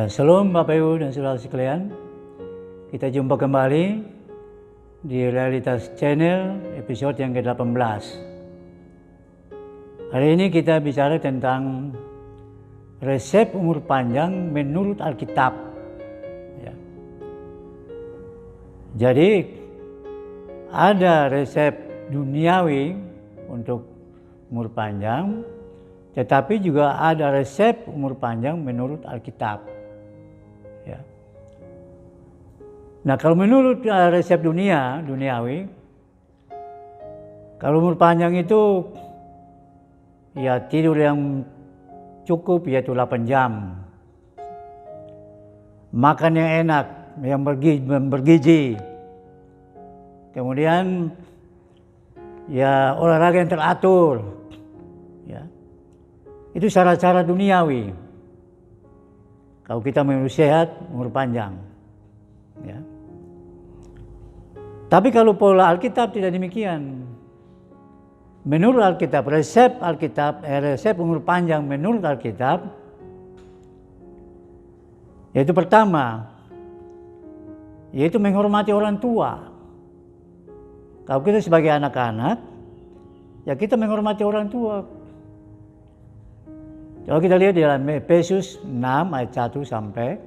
Ya, shalom Bapak Ibu dan saudara sekalian. Kita jumpa kembali di Realitas Channel episode yang ke-18. Hari ini kita bicara tentang resep umur panjang menurut Alkitab. Ya. Jadi ada resep duniawi untuk umur panjang, tetapi juga ada resep umur panjang menurut Alkitab. Ya. Nah, kalau menurut resep duniawi, kalau umur panjang itu ya tidur yang cukup yaitu 8 jam. Makan yang enak, yang bergizi. Kemudian ya olahraga yang teratur. Ya. Itu cara-cara duniawi. Kalau kita mau sehat, umur panjang. Ya. Tapi kalau pola Alkitab tidak demikian. Menurut Alkitab, resep umur panjang menurut Alkitab, yaitu pertama, yaitu menghormati orang tua. Kalau kita sebagai anak-anak, ya kita menghormati orang tua. Coba kita lihat di dalam Efesus 6 ayat 1 sampai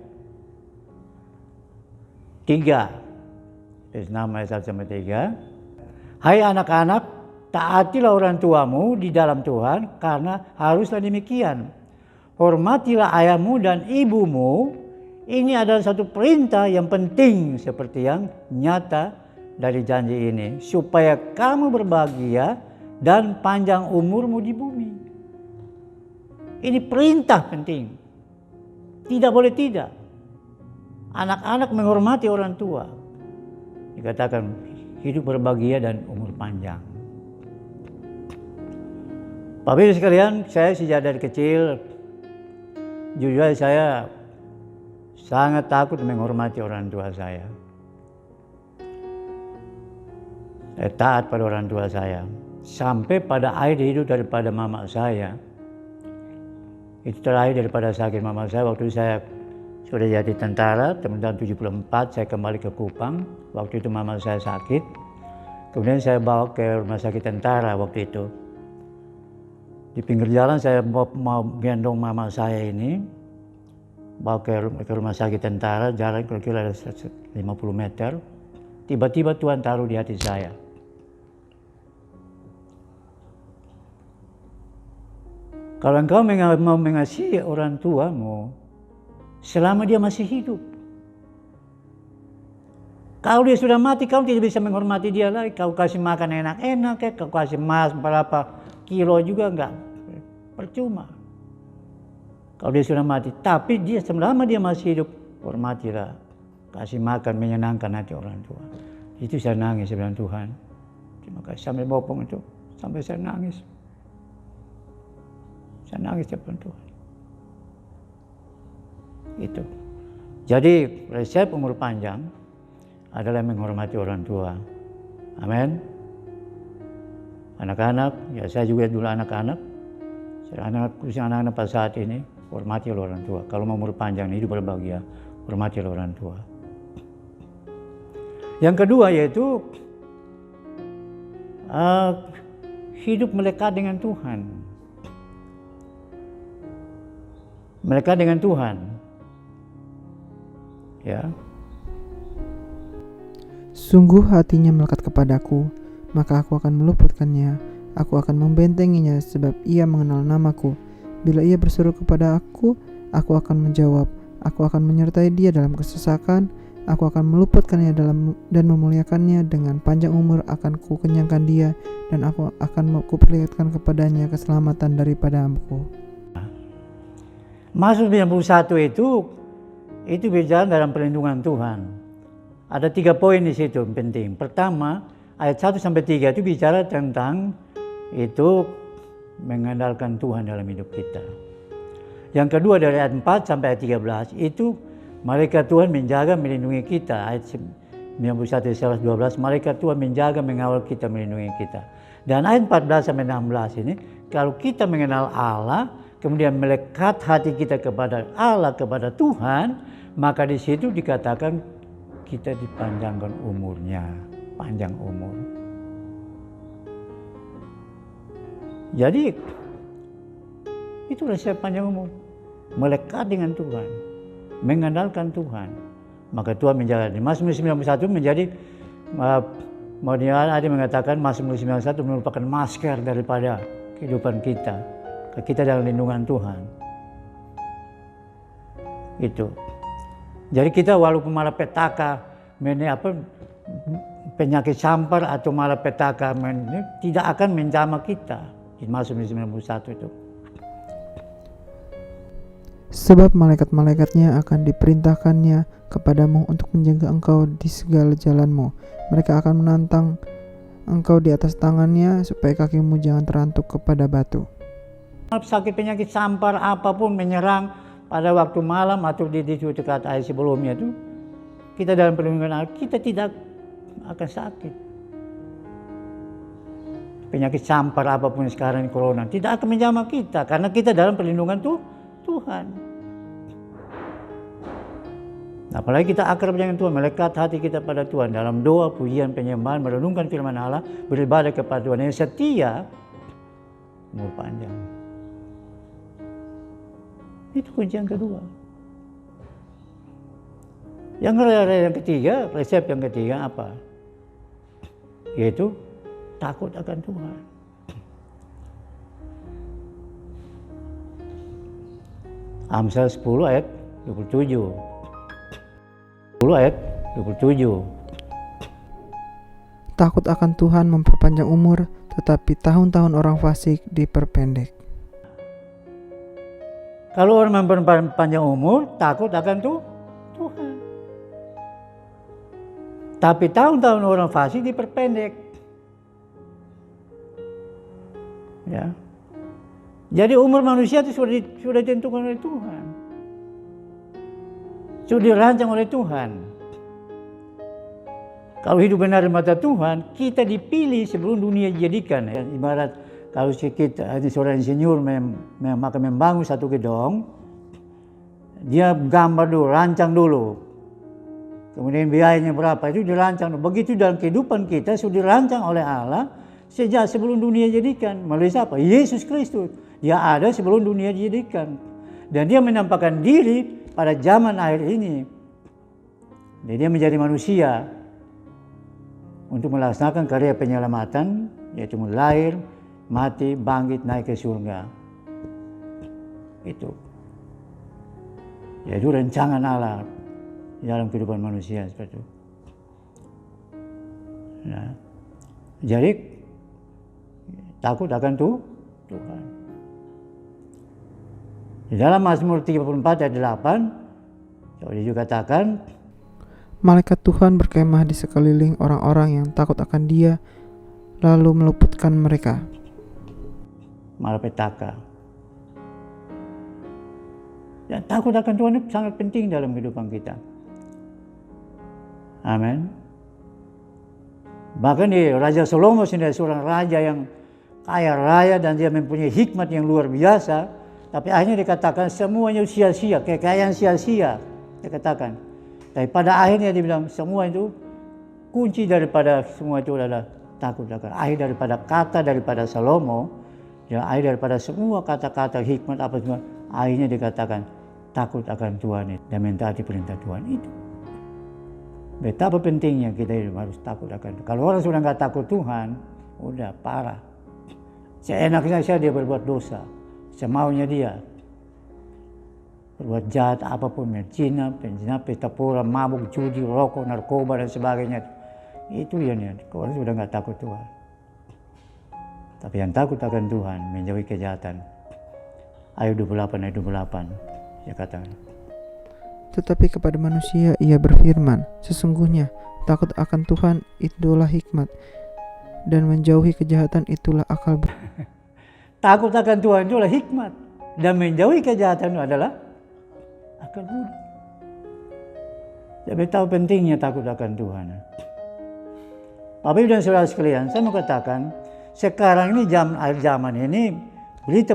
3. Efesus 6 ayat 1 sampai 3. Hai anak-anak, taatilah orang tuamu di dalam Tuhan, karena haruslah demikian. Hormatilah ayahmu dan ibumu. Ini adalah satu perintah yang penting seperti yang nyata dari janji ini, supaya kamu berbahagia dan panjang umurmu di bumi. Ini perintah penting. Tidak boleh tidak. Anak-anak menghormati orang tua. Dikatakan hidup berbahagia dan umur panjang. Bapak Ibu sekalian, saya sejak dari kecil, jujur saya sangat takut menghormati orang tua saya. Saya taat pada orang tua saya. Sampai pada akhir hidup daripada mama saya. Itu terakhir daripada sakit mama saya waktu saya sudah jadi tentara, tahun 74 saya kembali ke Kupang. Waktu itu mama saya sakit. Kemudian saya bawa ke rumah sakit tentara waktu itu. Di pinggir jalan saya mau gendong mama saya ini, bawa ke rumah sakit tentara, jalan kira-kira ada 50 meter. Tiba-tiba Tuhan taruh di hati saya. Kalau engkau mau mengasihi orang tuamu selama dia masih hidup. Kalau dia sudah mati, kau tidak bisa menghormati dia lagi. Kau kasih makan enak-enak, kau kasih emas berapa kilo juga enggak. Percuma. Kalau dia sudah mati. Tapi dia selama dia masih hidup, hormatilah. Kasih makan, menyenangkan hati orang tua. Itu saya nangis, saya bilang Tuhan. Terima kasih sampai bopong itu. Sampai saya nangis. Saya nangis depan Tuhan. Itu. Jadi resep umur panjang adalah menghormati orang tua. Amin. Anak-anak, ya saya juga dulu anak-anak. Anak-anak pada saat ini, hormati orang tua. Kalau mau umur panjang, hidup berbahagia, hormati orang tua. Yang kedua yaitu hidup melekat dengan Tuhan. Melekat dengan Tuhan. Ya. Sungguh hatinya melekat kepadaku, maka aku akan meluputkannya. Aku akan membentenginya sebab ia mengenal namaku. Bila ia berseru kepada aku akan menjawab. Aku akan menyertai dia dalam kesesakan. Aku akan meluputkannya dan memuliakannya. Dengan panjang umur akan kukenyangkan dia, dan aku akan kuperlihatkan kepadanya keselamatan daripadaku. Mazmur 91 itu bicara dalam perlindungan Tuhan. Ada 3 poin di situ penting. Pertama, ayat 1 sampai 3 itu bicara tentang itu mengandalkan Tuhan dalam hidup kita. Yang kedua dari ayat 4 sampai ayat 13 itu malaikat Tuhan menjaga melindungi kita. Ayat 91 12, malaikat Tuhan menjaga mengawal kita, melindungi kita. Dan ayat 14 sampai 16 ini, kalau kita mengenal Allah, kemudian melekat hati kita kepada Allah, kepada Tuhan, maka di situ dikatakan kita dipanjangkan umurnya, panjang umur. Jadi itu resep panjang umur, melekat dengan Tuhan, mengandalkan Tuhan. Maka Tuhan menjaga. Mazmur 91 menjadi, ada yang mengatakan Mazmur 91 merupakan masker daripada kehidupan kita. Kita dalam lindungan Tuhan. Itu. Jadi kita walaupun malapetaka, penyakit sampar atau malapetaka tidak akan menjamah kita. Di Mazmur 91 itu. Sebab malaikat-malaikatnya akan diperintahkannya kepadamu untuk menjaga engkau di segala jalanmu. Mereka akan menantang engkau di atas tangannya supaya kakimu jangan terantuk kepada batu. Sakit penyakit sampar apapun menyerang pada waktu malam atau di dekat air sebelumnya itu, kita dalam perlindungan Allah, kita tidak akan sakit. Penyakit sampar apapun sekarang corona tidak akan menjamah kita karena kita dalam perlindungan Tuhan. Apalagi kita akrab dengan Tuhan, melekat hati kita pada Tuhan dalam doa, pujian, penyembahan, merenungkan firman Allah, beribadah kepada Tuhan yang setia, umur panjang. Itu kunci yang kedua. Yang ketiga, resep yang ketiga apa? Yaitu takut akan Tuhan. Amsal 10 ayat 27. 10 ayat 27. Takut akan Tuhan memperpanjang umur, tetapi tahun-tahun orang fasik diperpendek. Kalau orang memperpanjang umur, takut akan Tuhan. Tapi tahun-tahun orang fasik diperpendek. Ya. Jadi umur manusia itu sudah ditentukan oleh Tuhan. Sudah dirancang oleh Tuhan. Kalau hidup benar di mata Tuhan, kita dipilih sebelum dunia dijadikan. Ya. Ibarat kalau kita seorang insinyur maka membangun satu gedung, dia gambar dulu, rancang dulu. Kemudian biayanya berapa, itu dirancang. Begitu dalam kehidupan kita sudah dirancang oleh Allah sejak sebelum dunia dijadikan. Melalui siapa? Yesus Kristus. Dia ada sebelum dunia dijadikan. Dan dia menampakkan diri pada zaman akhir ini. Dan dia menjadi manusia untuk melaksanakan karya penyelamatan, yaitu lahir, mati, bangkit, naik ke surga. Itu. Yaitu rancangan Allah dalam kehidupan manusia seperti itu. Nah, jadi takut akan Tuhan. Di dalam Mazmur 34 ayat 8, dia juga katakan, malaikat Tuhan berkemah di sekeliling orang-orang yang takut akan Dia, lalu meluputkan mereka. Malapetaka. Dan takut akan Tuhan itu sangat penting dalam kehidupan kita. Amin. Bahkan Raja Salomo sendiri seorang raja yang kaya raya dan dia mempunyai hikmat yang luar biasa, tapi akhirnya dikatakan semuanya sia-sia, kekayaan sia-sia, dia katakan. Tapi pada akhirnya dia bilang semua itu kunci daripada semua itu adalah takut akan. Akhir daripada kata daripada Salomo, ya, akhir daripada semua kata-kata hikmat apa semua, akhirnya dikatakan takut akan Tuhan dan mentaati perintah Tuhan itu. Betapa pentingnya kita harus takut akan Tuhan. Kalau orang sudah nggak takut Tuhan, udah parah. Seenaknya saja dia berbuat dosa, semaunya dia. Berbuat jahat apapun, zina, pesta pora, mabuk, judi, rokok, narkoba dan sebagainya. Itu yang orang sudah nggak takut Tuhan. Tapi yang takut akan Tuhan, menjauhi kejahatan. Ayat 28, ayat 28, dia katakan. Tetapi kepada manusia ia berfirman, sesungguhnya takut akan Tuhan itulah hikmat, dan menjauhi kejahatan itulah akal. Takut akan Tuhan itulah hikmat, dan menjauhi kejahatan itu adalah akal budi. Jadi tahu pentingnya takut akan Tuhan. Bapak Ibu dan saudara sekalian, saya mau katakan, sekarang ini akhir zaman ini berita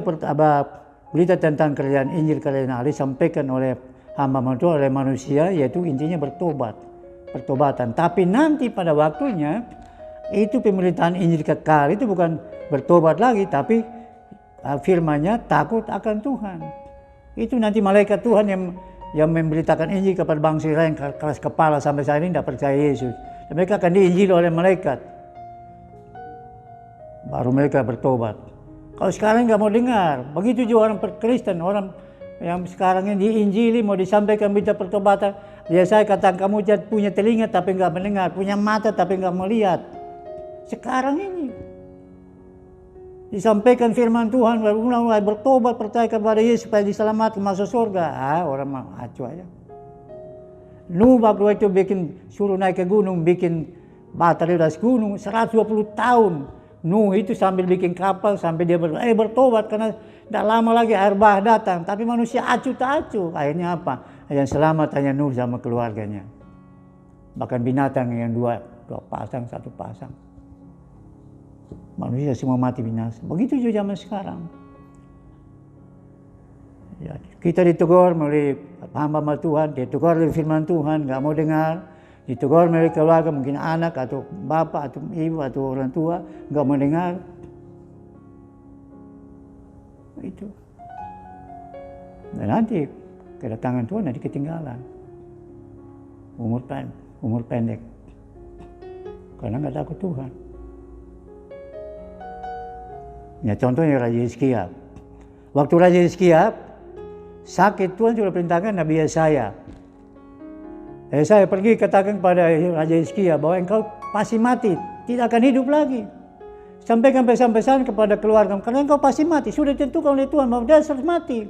berita tentang kerajaan Injil kerajaan Allah disampaikan oleh hamba Tuhan, oleh manusia, yaitu intinya pertobatan. Tapi nanti pada waktunya itu pemerintahan Injil kekal itu bukan bertobat lagi, tapi firman-Nya takut akan Tuhan. Itu nanti malaikat Tuhan yang memberitakan Injil kepada bangsa Israel yang keras kepala sampai saat ini tidak percaya Yesus. Dan mereka akan diinjil oleh malaikat. Baru mereka bertobat. Kalau sekarang nggak mau dengar, begitu juga orang Kristen, orang yang sekarang ini diinjili, mau disampaikan berita pertobatan. Ya saya katakan kamu punya telinga tapi nggak mendengar, punya mata tapi nggak melihat. Sekarang ini disampaikan firman Tuhan, mulai bertobat, percaya kepada Yesus supaya diselamatkan masuk surga. Orang mau acuh aja. Nuh waktu itu suruh naik ke gunung, bikin bata di atas gunung 120 tahun. Nuh itu sambil bikin kapal sampai dia bertobat karena tidak lama lagi air bah datang. Tapi manusia acuh tak acuh. Akhirnya apa? Yang selamat hanya Nuh sama keluarganya. Bahkan binatang yang dua pasang, satu pasang. Manusia semua mati binasa. Begitu juga zaman sekarang. Ya, kita ditegur melalui hamba Tuhan, ditegur oleh firman Tuhan, nggak mau dengar. Ditegur melalui keluarga, mungkin anak atau bapak atau ibu atau orang tua, nggak mau dengar. Itu. Dan nanti kedatangan Tuhan nanti ketinggalan. Umur pendek. Karena nggak takut Tuhan. Ya contohnya Raja Hizkia. Waktu Raja Hizkia sakit, Tuhan sudah perintahkan Nabi Yesaya. Saya pergi katakan kepada Raja Hizkia bahwa engkau pasti mati, tidak akan hidup lagi. Sampaikan pesan-pesan kepada keluarga, karena engkau pasti mati, sudah ditentukan oleh Tuhan bahwa dia harus mati.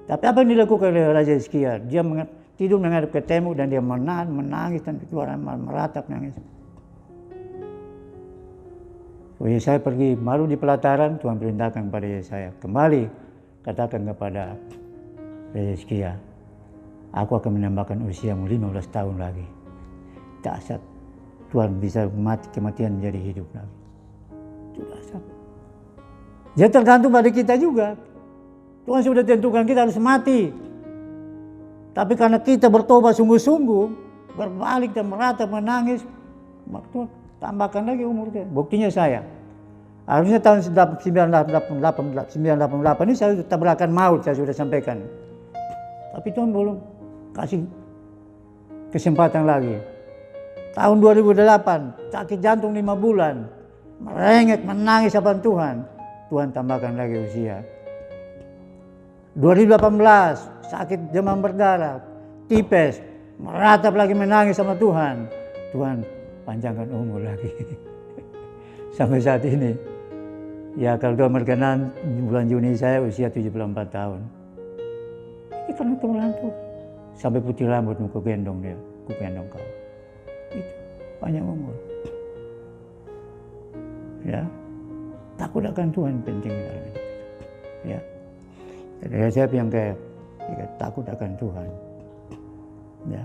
Tapi apa yang dilakukan oleh Raja Hizkia? Dia tidur menghadap ke tembok dan dia menangis dan keluar meratap nangis. Saya pergi, baru di pelataran Tuhan perintahkan kepada Yesaya, kembali katakan kepada Raja Hizkia, aku akan menambahkan usiamu 15 tahun lagi. Dahsyat. Tuhan bisa mati kematian menjadi hidup lagi. Itu dahsyat. Jadi tergantung pada kita juga. Tuhan sudah tentukan kita harus mati. Tapi karena kita bertobat sungguh-sungguh, berbalik dan meratap menangis, Tuhan tambahkan lagi umur kita. Buktinya saya. Harusnya tahun 1988 ini saya sudah tabrakan maut, saya sudah sampaikan. Tapi Tuhan belum kasih kesempatan lagi. Tahun 2008, sakit jantung 5 bulan. Merengek, menangis hadapan Tuhan. Tuhan tambahkan lagi usia. 2018, sakit demam berdarah, tipes. Meratap lagi menangis sama Tuhan. Tuhan panjangkan umur lagi. Sampai saat ini. Ya kalau Tuhan berkenan, bulan Juni saya usia 74 tahun. Ini karena kemurahan Tuhan. Sampai putih rambut ku gendong dia, ku gendong kau. Itu panjang umur. Ya, takut akan Tuhan penting dalam hidup kita. Ya, jadi saya yang kayak takut akan Tuhan. Ya.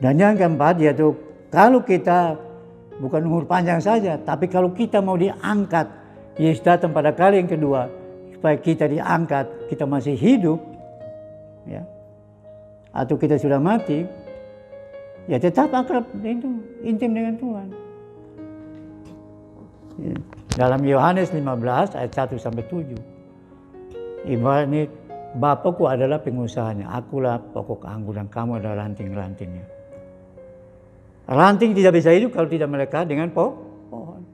Dan yang keempat yaitu kalau kita bukan umur panjang saja, tapi kalau kita mau diangkat, Yesus datang pada kali yang kedua supaya kita diangkat, kita masih hidup, ya. Atau kita sudah mati, ya tetap akrab itu, intim dengan Tuhan. Dalam Yohanes 15 ayat 1 sampai 7. Ibaratnya Bapakku adalah pengusahanya, akulah pokok anggur dan kamu adalah ranting-rantingnya. Ranting tidak bisa hidup kalau tidak melekat dengan pohon.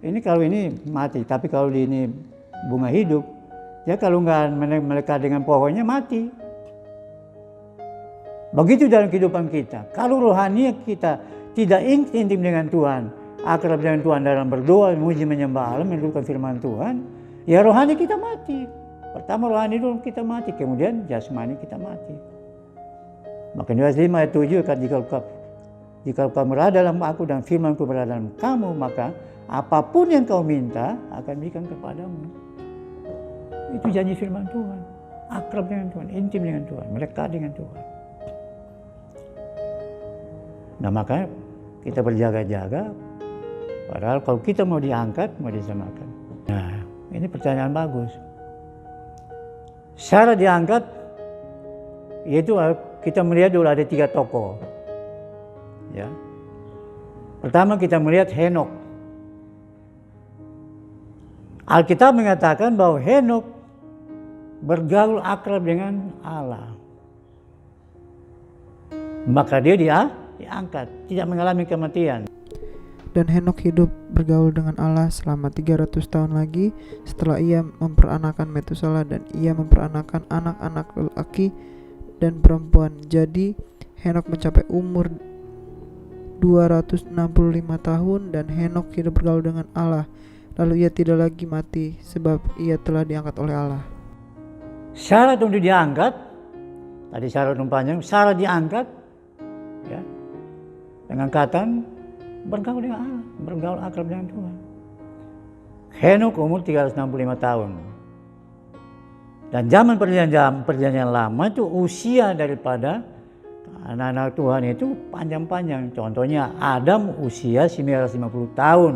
Ini kalau ini mati, tapi kalau ini bunga hidup, ya kalau nggak melekat dengan pohonnya mati. Begitu dalam kehidupan kita. Kalau rohani kita tidak intim dengan Tuhan, akrab dengan Tuhan dalam berdoa, memuji menyembah Allah, menurutkan firman Tuhan, ya rohani kita mati. Pertama rohani dulu kita mati, kemudian jasmani kita mati. Maka Yohanes 5 ayat 7, jika kau berada dalam aku dan firmanku berada dalam kamu, maka apapun yang kau minta akan diberikan kepadamu. Itu janji firman Tuhan. Akrab dengan Tuhan, intim dengan Tuhan, melekat dengan Tuhan. Nah maka kita berjaga-jaga, padahal kalau kita mau diangkat, mau disamakan. Nah Ini pertanyaan bagus. Sarah diangkat, yaitu kita melihat dulu ada 3 tokoh. Ya. Pertama kita melihat Henokh. Alkitab mengatakan bahwa Henokh bergaul akrab dengan Allah. Maka dia diangkat, tidak mengalami kematian. Dan Henokh hidup bergaul dengan Allah selama 300 tahun lagi setelah ia memperanakan Metusela, dan ia memperanakan anak-anak lelaki dan perempuan. Jadi Henokh mencapai umur 265 tahun dan Henokh hidup bergaul dengan Allah. Lalu ia tidak lagi mati sebab ia telah diangkat oleh Allah. Syarat untuk diangkat, tadi syarat panjang, syarat diangkat, ya, pengangkatan bergaul dengan Allah, bergaul akrab dengan Tuhan. Henokh umur 365 tahun. Dan zaman perjanjian lama itu usia daripada anak-anak Tuhan itu panjang-panjang. Contohnya Adam usia 950 tahun.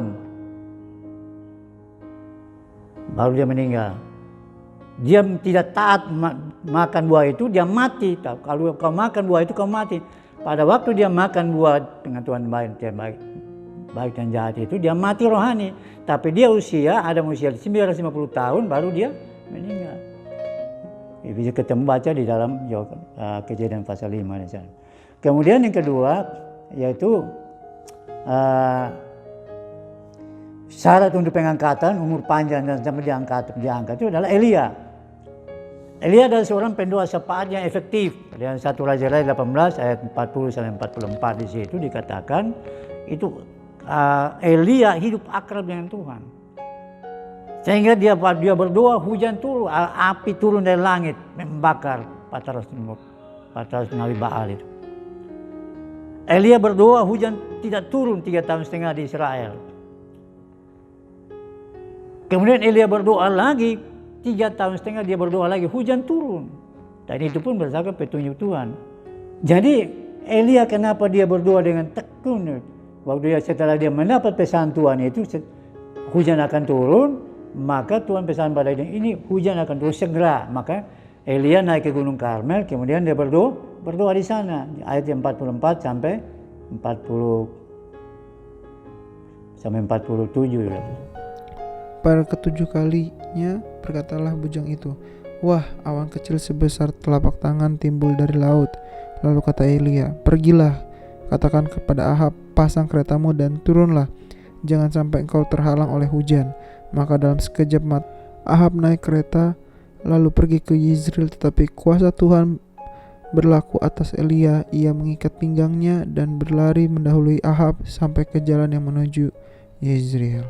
Baru dia meninggal. Dia tidak taat makan buah itu, dia mati. Kalau kau makan buah itu, kau mati. Pada waktu dia makan buah pengetahuan baik dan jahat itu, dia mati rohani. Tapi dia Adam usia 950 tahun baru dia meninggal. Bisa ketemu baca di dalam Kejadian pasal 5 di sana. Kemudian yang kedua yaitu syarat untuk pengangkatan, umur panjang dan sampai diangkat itu adalah Elia. Elia adalah seorang pendoa syafaat yang efektif. Dalam 1 Raja-Raja 18 ayat 40 sampai 44 di situ dikatakan itu Elia hidup akrab dengan Tuhan. Sehingga dia berdoa hujan turun, api turun dari langit membakar 400 nabi Baal itu. Elia berdoa hujan tidak turun 3,5 tahun di Israel. Kemudian Elia berdoa lagi 3,5 tahun dia berdoa lagi hujan turun. Dan itu pun berdasarkan petunjuk Tuhan. Jadi Elia kenapa dia berdoa dengan tekun? Setelah dia mendapat pesan Tuhan itu hujan akan turun, maka Tuhan pesan pada dia ini hujan akan turun segera. Maka Elia naik ke Gunung Karmel, kemudian dia berdoa di sana. Ayat 44 sampai 47. Pada ketujuh kalinya berkatalah bujang itu, "Wah, awan kecil sebesar telapak tangan timbul dari laut." Lalu kata Elia, "Pergilah, katakan kepada Ahab, pasang keretamu dan turunlah. Jangan sampai engkau terhalang oleh hujan." Maka dalam sekejap mata Ahab naik kereta lalu pergi ke Yezreel, tetapi kuasa Tuhan berlaku atas Elia. Ia mengikat pinggangnya dan berlari mendahului Ahab sampai ke jalan yang menuju Yezreel.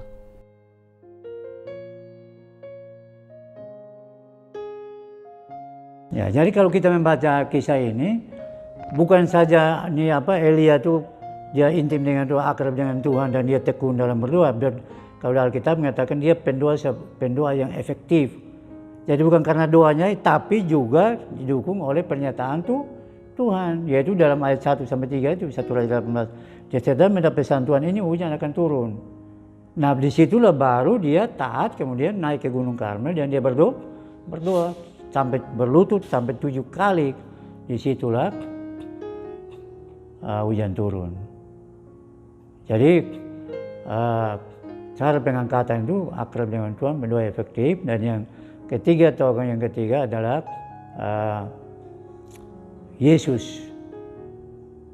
Ya, jadi kalau kita membaca kisah ini, bukan saja Elia itu dia intim dengan Tuhan, akrab dengan Tuhan dan dia tekun dalam berdoa. Kalau Alkitab mengatakan dia pendoa yang efektif. Jadi bukan karena doanya, tapi juga didukung oleh pernyataan Tuhan, yaitu dalam ayat 1 sampai 3 itu 1 Raja 18. Dia sedang mendapat pesan Tuhan ini hujan akan turun. Nah, disitulah baru dia taat, kemudian naik ke Gunung Karmel dan dia berdoa sampai berlutut sampai 7 kali. Disitulah hujan turun. Jadi cara pengangkatan itu akrab dengan Tuhan, berdoa efektif. Dan yang ketiga adalah Yesus.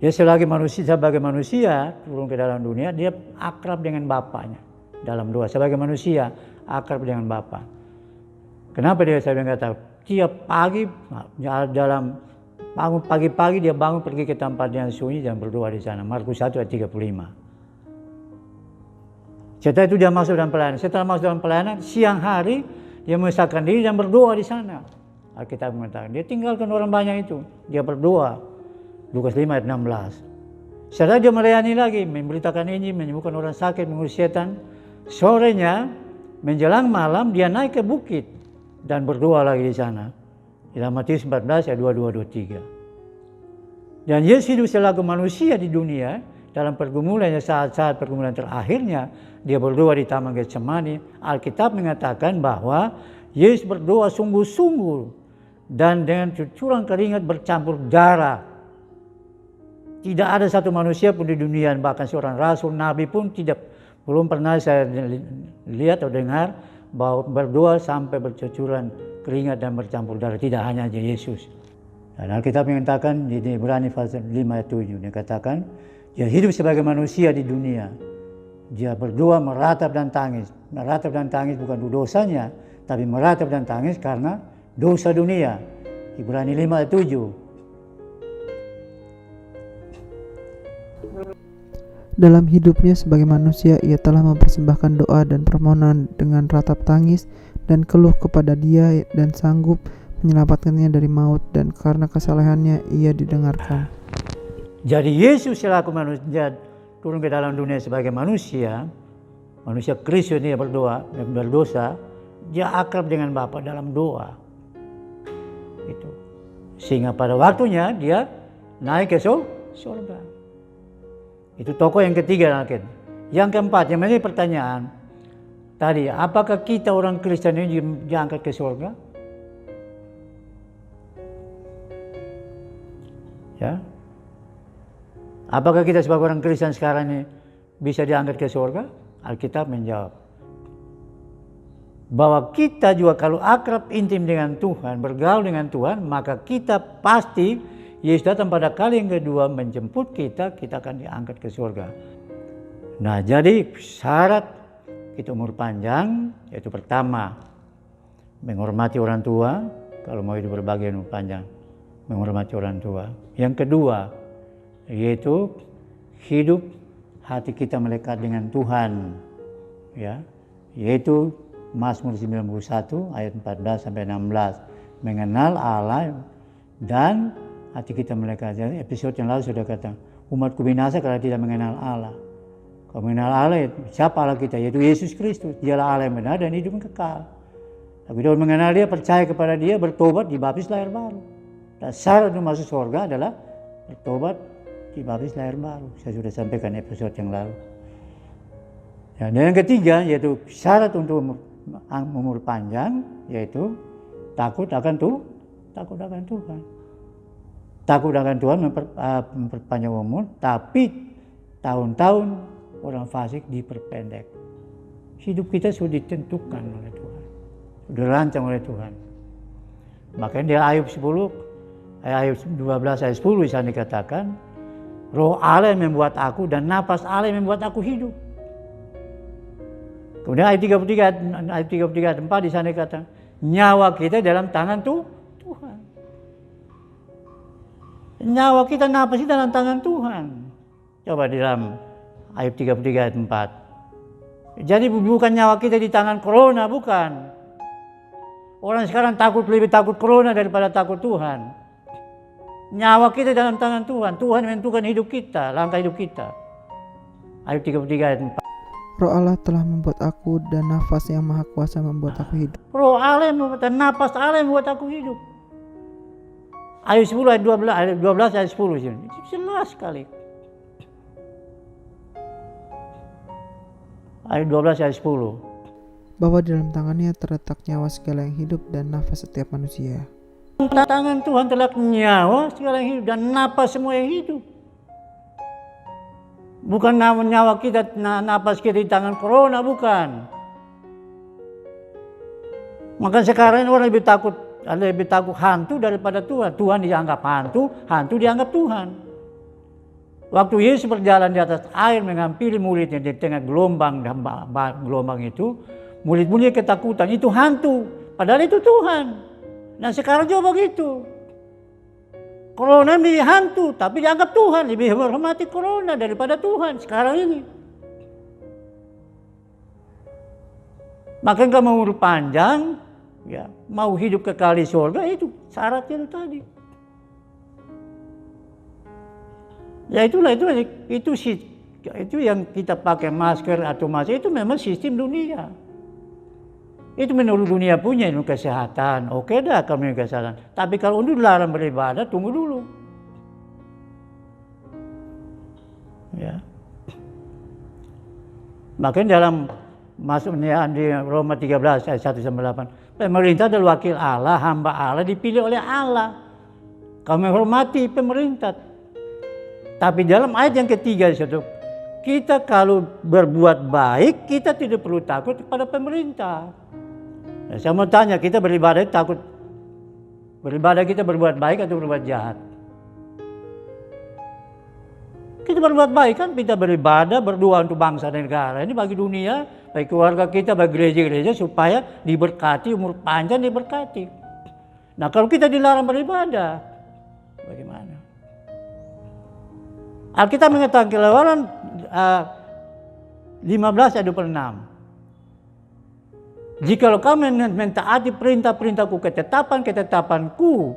Dia sebagai manusia turun ke dalam dunia, dia akrab dengan Bapaknya dalam doa. Sebagai manusia akrab dengan Bapa. Kenapa dia kata tiap pagi bangun pagi-pagi dia bangun pergi ke tempat yang sunyi dan berdoa di sana. Markus 1 ayat 35. Setelah itu dia masuk dalam pelayanan. Setelah masuk dalam pelayanan, siang hari dia memisahkan diri dan berdoa di sana. Alkitab mengatakan dia tinggalkan orang banyak itu, dia berdoa. Lukas 5 ayat 16. Setelah dia melayani lagi, memberitakan Injil, menyembuhkan orang sakit, mengusir setan. Sorenya menjelang malam dia naik ke bukit dan berdoa lagi di sana. Dalam Matius 14 ayat 22-23. Dan Yesus hidup selaku manusia di dunia dalam pergumulannya, saat-saat pergumulan terakhirnya, dia berdoa di Taman Getsemani. Alkitab mengatakan bahwa Yesus berdoa sungguh-sungguh dan dengan cucuran keringat bercampur darah. Tidak ada satu manusia pun di dunia, bahkan seorang rasul, nabi pun belum pernah saya lihat atau dengar bahwa berdoa sampai bercucuran keringat dan bercampur darah. Tidak hanya aja Yesus. Dan Alkitab mengatakan di Ibrani pasal 5 ayat 7, dia katakan, dia hidup sebagai manusia di dunia. Dia berdoa meratap dan tangis. Meratap dan tangis bukan dosanya, tapi meratap dan tangis karena dosa dunia. Ibrani 5 ayat 7. Dalam hidupnya sebagai manusia, ia telah mempersembahkan doa dan permohonan dengan ratap tangis dan keluh kepada Dia dan sanggup menyelamatkannya dari maut, dan karena kesalehannya ia didengarkan. Jadi Yesus selaku manusia turun ke dalam dunia sebagai manusia Kristus dia berdosa, dia akrab dengan Bapa dalam doa. Itu. Sehingga pada waktunya dia naik ke surga. Itu tokoh yang ketiga. Yang keempat, yang menjadi pertanyaan tadi, apakah kita orang Kristen ini diangkat ke surga? Ya, apakah kita sebagai orang Kristen sekarang ini bisa diangkat ke surga? Alkitab menjawab bahwa kita juga kalau akrab intim dengan Tuhan, bergaul dengan Tuhan, maka kita pasti Yesus datang pada kali yang kedua menjemput kita akan diangkat ke surga. Nah, jadi syarat kita umur panjang yaitu pertama, menghormati orang tua. Kalau mau hidup berbahagia umur panjang, menghormati orang tua. Yang kedua, yaitu hidup hati kita melekat dengan Tuhan, ya, yaitu Mazmur 91 ayat 14 sampai 16, mengenal Allah dan hati kita melekat. Jadi episode yang lalu sudah kata, umatku binasa karena tidak mengenal Allah. Kalau mengenal Allah, siapa Allah kita? Yaitu Yesus Kristus. Dialah Allah yang benar dan hidup yang kekal. Tapi kalau mengenal Dia, percaya kepada Dia, bertobat, dibaptis lahir baru. Dan syarat untuk masuk surga adalah bertobat, dibaptis lahir baru. Saya sudah sampaikan episode yang lalu. Dan yang ketiga yaitu syarat untuk umur panjang, yaitu takut akan Tuhan. Takut akan Tuhan memperpanjang umur, tapi tahun-tahun orang fasik diperpendek. Hidup kita sudah ditentukan oleh Tuhan, sudah dirancang oleh Tuhan. Makanya di Ayub 12 ayat 10 di sana dikatakan, Roh Allah yang membuat aku dan napas Allah yang membuat aku hidup. Kemudian ayat 33 ayat 4 di sana dikatakan, nyawa kita dalam tangan Tuhan. Nyawa kita, napas kita dalam tangan Tuhan. Coba di dalam ayat 33 ayat 4. Jadi bukan nyawa kita di tangan corona, bukan. Orang sekarang lebih takut corona daripada takut Tuhan. Nyawa kita dalam tangan Tuhan. Tuhan menentukan hidup kita, langkah hidup kita. Ayat 33 ayat 4. Roh Allah telah membuat aku dan nafas yang maha kuasa membuat aku hidup. Roh Allah yang membuat dan nafas Allah yang membuat aku hidup. Ayat 10 ayat 12 ayat 10 sini. Jelas sekali. Ayat 12 ayat 10. Bahwa di dalam tangannya terletak nyawa segala yang hidup dan nafas setiap manusia. Tangan Tuhan terletak nyawa segala yang hidup dan napas semua yang hidup. Bukan nyawa kita, napas kita di tangan corona, bukan. Maka sekarang orang lebih takut hantu daripada Tuhan. Tuhan dianggap hantu, hantu dianggap Tuhan. Waktu Yesus berjalan di atas air menghampiri muridnya di tengah gelombang itu, murid-muridnya ketakutan, itu hantu, padahal itu Tuhan. Nah sekarang juga begitu. Corona menjadi hantu, tapi dianggap Tuhan, lebih menghormati corona daripada Tuhan sekarang ini. Maka kalau mau umur panjang, ya, mau hidup kekal di surga, itu syaratnya itu tadi. Ya itu yang kita pakai masker atau masker, itu memang sistem dunia. Itu menurut dunia punya ilmu kesehatan, oke dah kalau ilmu kesehatan. Tapi kalau untuk dilarang beribadah, tunggu dulu. Ya. Makanya dalam masuknya di Roma 13 ayat 1 sampai 8, pemerintah adalah wakil Allah, hamba Allah dipilih oleh Allah. Kami menghormati pemerintah. Tapi dalam ayat yang ketiga disitu, kita kalau berbuat baik, kita tidak perlu takut kepada pemerintah. Nah, saya mau tanya, kita beribadah takut beribadah kita berbuat baik atau berbuat jahat? Kita berbuat baik kan, kita beribadah, berdoa untuk bangsa dan negara ini, bagi dunia, bagi keluarga kita, bagi gereja-gereja supaya diberkati, umur panjang diberkati. Nah kalau kita dilarang beribadah, bagaimana? Alkitab mengatakan Keluaran 15 ayat 26. Jikalau kamu mentaati perintah-perintahku, ketetapan-ketetapanku,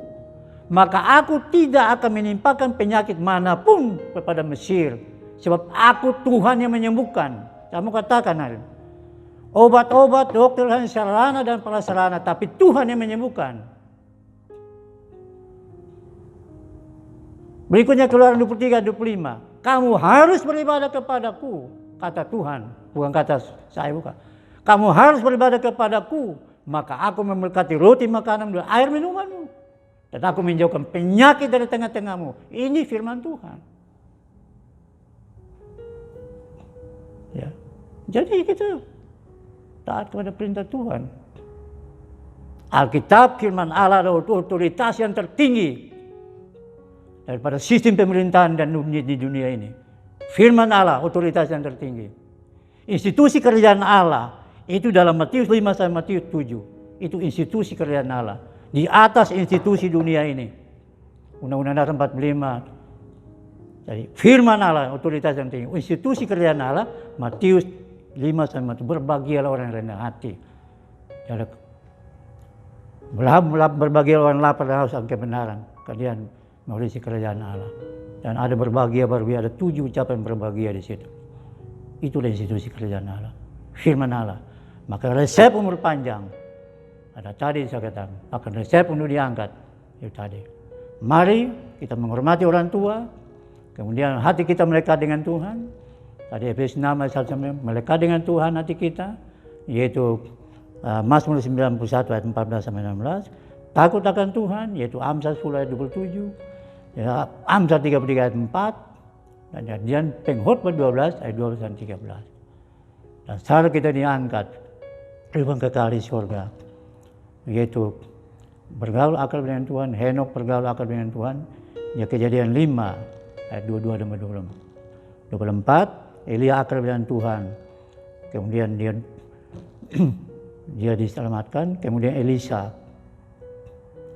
maka aku tidak akan menimpakan penyakit manapun kepada Mesir. Sebab aku Tuhan yang menyembuhkan. Kamu katakan hari, obat-obat, dokter, sarana dan prasarana, tapi Tuhan yang menyembuhkan. Berikutnya Keluaran 23-25. Kamu harus beribadah kepadaku, kata Tuhan. Bukan kata saya, bukan. Kamu harus beribadah kepadaku, maka aku memberkati roti makanan dan air minumanmu. Dan aku menjauhkan penyakit dari tengah-tengahmu. Ini firman Tuhan. Ya. Jadi kita taat kepada perintah Tuhan. Alkitab firman Allah adalah otoritas yang tertinggi daripada sistem pemerintahan dan di dunia ini. Firman Allah otoritas yang tertinggi. Institusi kerajaan Allah itu dalam Matius 5 sampai Matius 7. Itu institusi kerajaan Allah. Di atas institusi dunia ini. Undang-Undang Dasar 45. Jadi firman Allah otoritas yang tinggi. Institusi kerajaan Allah Matius 5 sampai Matius. Berbahagialah orang yang rendah hati. Jadi, berbahagialah orang lapar dan haus akan kebenaran. Kalian mewarisi kerajaan Allah. Dan ada berbahagia, ada 7 ucapan berbahagia di situ. Itulah institusi kerajaan Allah. Firman Allah. Maka resep umur panjang. Ada tadi saya katakan, akan resep untuk diangkat. Itu tadi. Mari kita menghormati orang tua, kemudian hati kita melekat dengan Tuhan. Tadi Efesus 6 ayat 1 sampai melekat dengan Tuhan hati kita, yaitu Mazmur 91 ayat 14 sampai 16. Takut akan Tuhan, yaitu Amsal 10 ayat 27, ya, Amsal 33 ayat 4, dan Pengkhotbah 12 ayat 12 dan 13. Dan secara kita diangkat kehidupan kekal di surga, yaitu bergaul akal dengan Tuhan. Henok bergaul akal dengan Tuhan. Ya, Kejadian 5 ayat 22 dan 24. Elia akal dengan Tuhan. Kemudian dia diselamatkan. Kemudian Elisa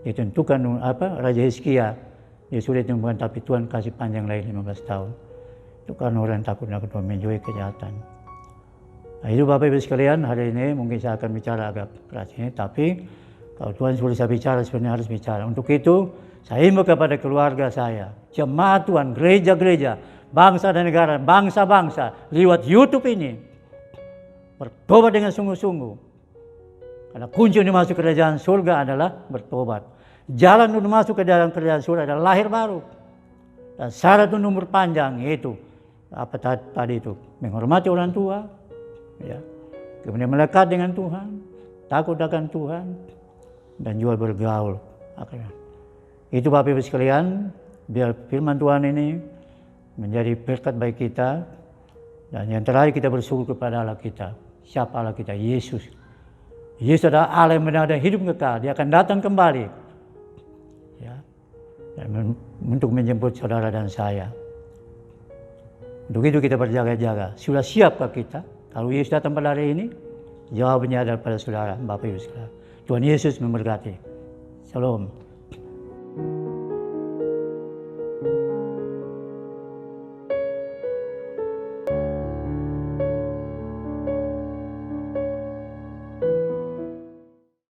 ditentukan Raja Hizkia. Dia sudah ditemukan tapi Tuhan kasih panjang lagi 15 tahun. Itu karena orang takut Tuhan menjauhi kejahatan. Nah, itu Bapak Ibu sekalian, hari ini mungkin saya akan bicara agak keras ini, tapi kalau Tuhan suruh saya bicara, sebenarnya harus bicara. Untuk itu, saya himbau kepada keluarga saya, jemaat Tuhan, gereja-gereja, bangsa dan negara, bangsa-bangsa, lewat YouTube ini, bertobat dengan sungguh-sungguh. Karena kunci untuk masuk kerajaan surga adalah bertobat. Jalan untuk masuk ke dalam kerajaan surga adalah lahir baru. Dan syarat untuk umur panjang yaitu, apa tadi itu, menghormati orang tua, ya, kemudian melekat dengan Tuhan, takut akan Tuhan, dan juga bergaul. Itu Bapak Ibu sekalian, biar firman Tuhan ini menjadi berkat bagi kita. Dan yang terakhir kita bersyukur kepada Allah kita. Siapa Allah kita? Yesus. Yesus adalah Allah yang benar dan hidup kekal. Dia akan datang kembali, ya, dan untuk menjemput saudara dan saya. Untuk itu kita berjaga-jaga. Sudah siapkah kita? Kalau Yesus datang pada hari ini, jawabannya adalah pada saudara, Bapak Ibu sekalian. Tuhan Yesus memberkati. Shalom.